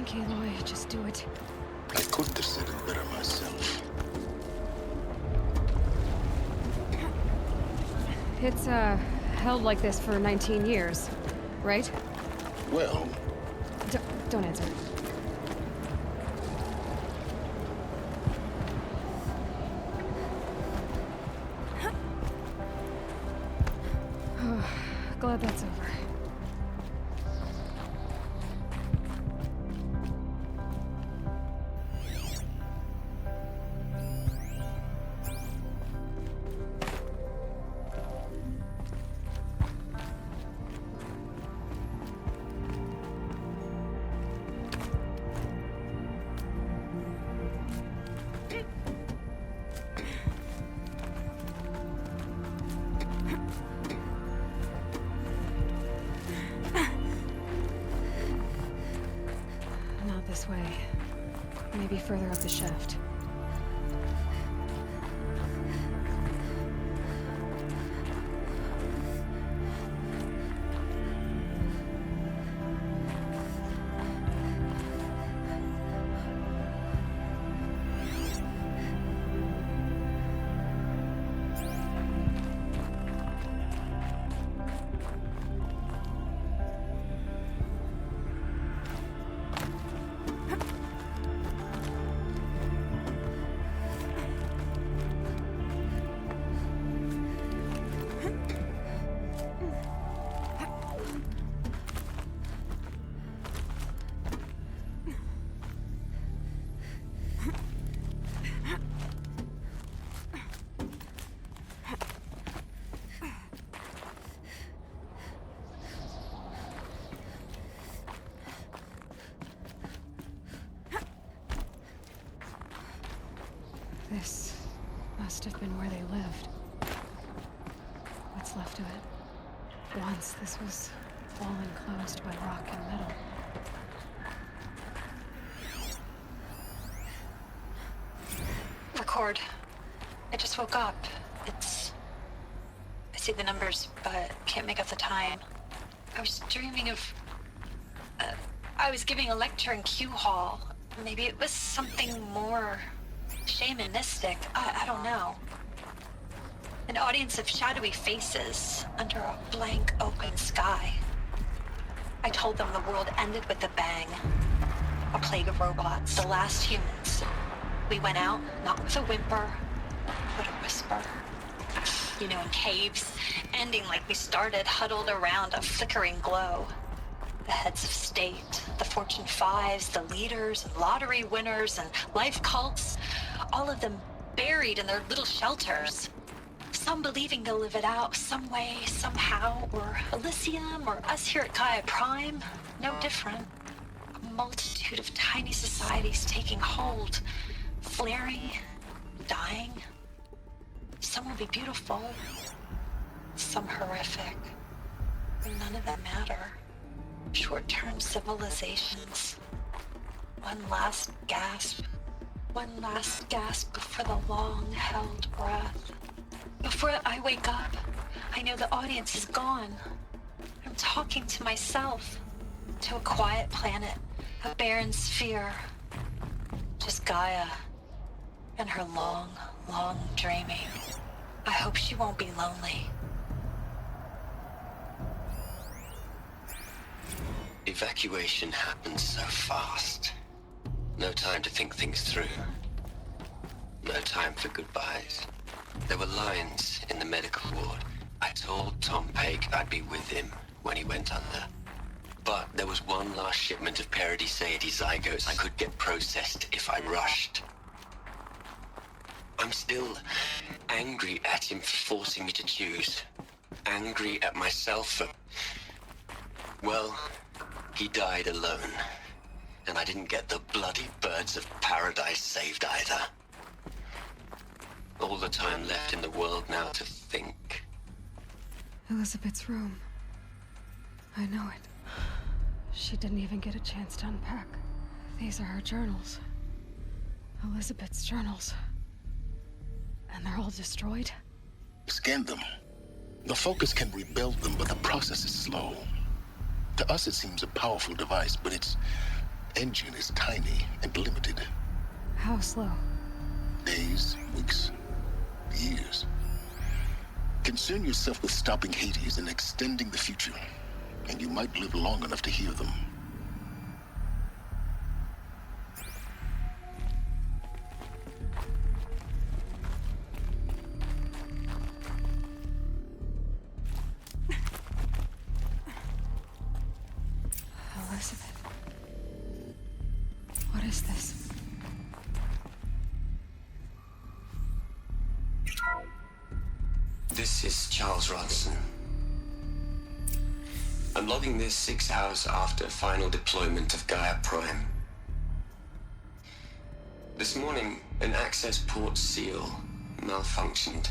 think, Aloy. Just do it. I couldn't have said it better myself. It's, held like this for 19 years, right? Well, Don't answer. Glad that's over. Not this way. Maybe further up the shaft. This must have been where they lived. What's left of it. Once this was all enclosed by rock and metal. Record. I just woke up. I see the numbers, but can't make out the time. I was dreaming of... I was giving a lecture in Q Hall. Maybe it was something more shamanistic. I don't know. An audience of shadowy faces under a blank open sky. I told them the world ended with a bang. A plague of robots, the last humans. We went out, not with a whimper, but a whisper. You know, in caves, ending like we started, huddled around a flickering glow. The heads of state, the Fortune 5s, the leaders, and lottery winners, and life cults, all of them buried in their little shelters. Some believing they'll live it out some way, somehow, or Elysium, or us here at Gaia Prime, no different. A multitude of tiny societies taking hold, flaring, dying. Some will be beautiful, some horrific. None of them matter. Short-term civilizations. One last gasp. One last gasp before the long-held breath. Before I wake up, I know the audience is gone. I'm talking to myself. To a quiet planet, a barren sphere. Just Gaia. And her long, long dreaming. I hope she won't be lonely. Evacuation happened so fast. No time to think things through. No time for goodbyes. There were lines in the medical ward. I told Tom Pake I'd be with him when he went under. But there was one last shipment of Paradiseidae zygotes I could get processed if I rushed. I'm still angry at him for forcing me to choose. Angry at myself for... Well, he died alone. And I didn't get the bloody birds of paradise saved either. All the time left in the world now to think. Elizabeth's room. I know it. She didn't even get a chance to unpack. These are her journals. Elizabeth's journals. And they're all destroyed? scan them. The Focus can rebuild them, but the process is slow. To us, it seems a powerful device, but it's engine is tiny and limited. How slow? Days, weeks, years. Concern yourself with stopping Hades and extending the future, and you might live long enough to hear them. Elizabeth. What is this? This is Charles Ronson. I'm logging this 6 hours after final deployment of Gaia Prime. This morning, an access port seal malfunctioned.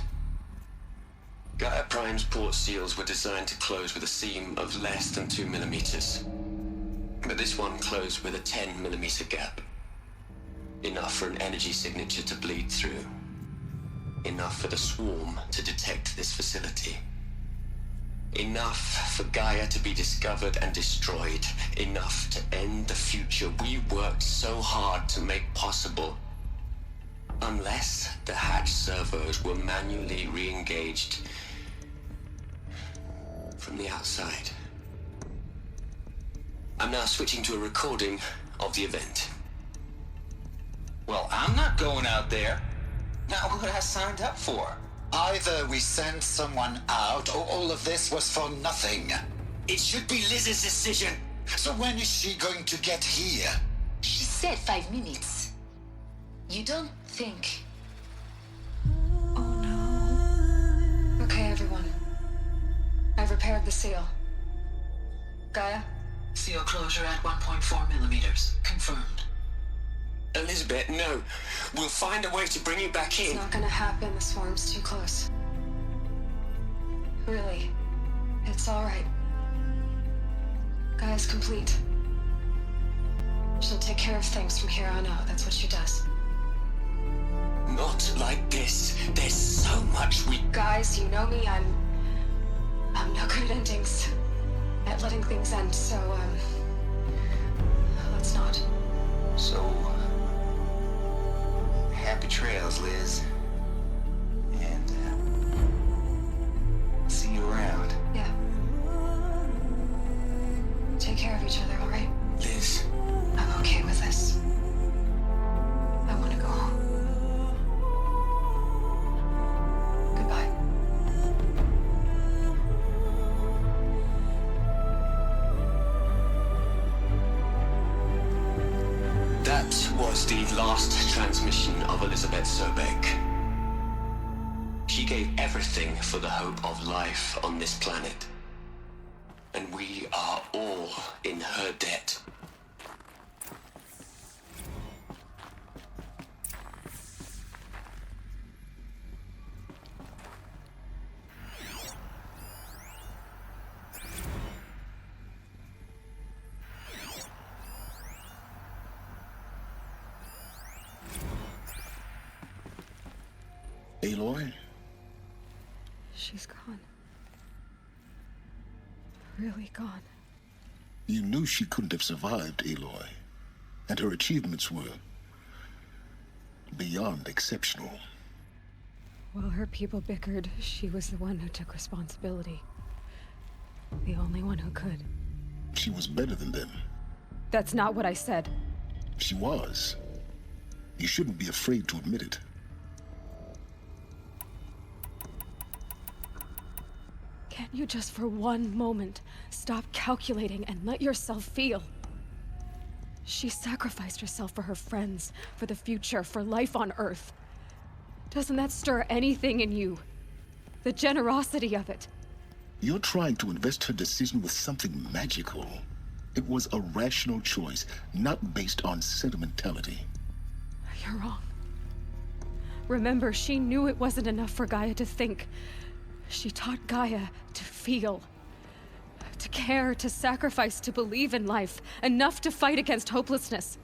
Gaia Prime's port seals were designed to close with a seam of less than 2 millimeters. But this one closed with a 10 millimeter gap. Enough for an energy signature to bleed through. Enough for the swarm to detect this facility. Enough for Gaia to be discovered and destroyed. Enough to end the future we worked so hard to make possible. Unless the hatch servos were manually re-engaged from the outside. I'm now switching to a recording of the event. Well, I'm not going out there. Not what I signed up for. Either we send someone out, or all of this was for nothing. It should be Liz's decision. So when is she going to get here? She said 5 minutes. You don't think... Oh no. Okay, everyone. I've repaired the seal. Gaia? Seal closure at 1.4 millimeters. Confirmed. Elizabeth, no. We'll find a way to bring you back It's in. not gonna happen. The swarm's too close. Really. It's alright. Gaia's complete. She'll take care of things from here on out. That's what she does. Not like this. There's so much we... Guys, you know me. I'm no good at endings. At letting things end, so, let's not. So, happy trails, Liz. And, see you around. Yeah. Take care of each other, alright? Liz, I'm okay with this. I want to go home. Goodbye. that was the last transmission of Elizabeth Sobeck. She gave everything for the hope of life on this planet. And we are all in her debt. Aloy? She's gone. Really gone. You knew she couldn't have survived, Aloy. And her achievements were beyond exceptional. While her people bickered, she was the one who took responsibility. The only one who could. She was better than them. That's not what I said. She was. You shouldn't be afraid to admit it. Can't you just for one moment stop calculating and let yourself feel? She sacrificed herself for her friends, for the future, for life on Earth. Doesn't that stir anything in you? The generosity of it. You're trying to invest her decision with something magical. It was a rational choice, not based on sentimentality. You're wrong. Remember, she knew it wasn't enough for Gaia to think. She taught Gaia to feel. To care, to sacrifice, to believe in life. Enough to fight against hopelessness.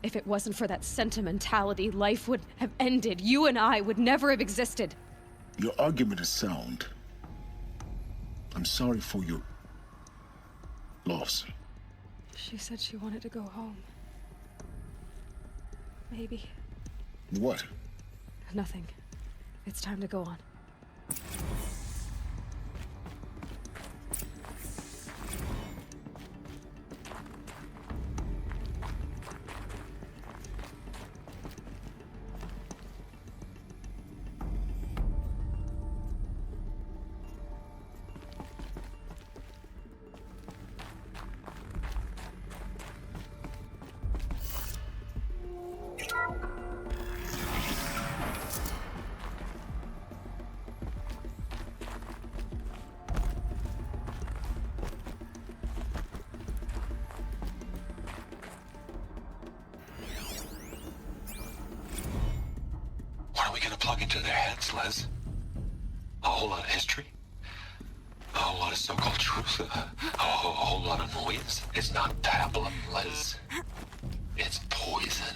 If it wasn't for that sentimentality, life would have ended. You and I would never have existed. Your argument is sound. I'm sorry for your loss. She said she wanted to go home. Maybe. What? Nothing. It's time to go on. What are we gonna plug into their heads, Les? A whole lot of history? A whole lot of so-called truth? A whole lot of noise? It's not pablum, Les. It's poison.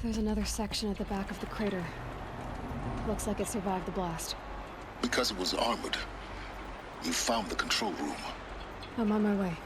There's another section at the back of the crater. Looks like it survived the blast. Because it was armored. You found the control room. I'm on my way.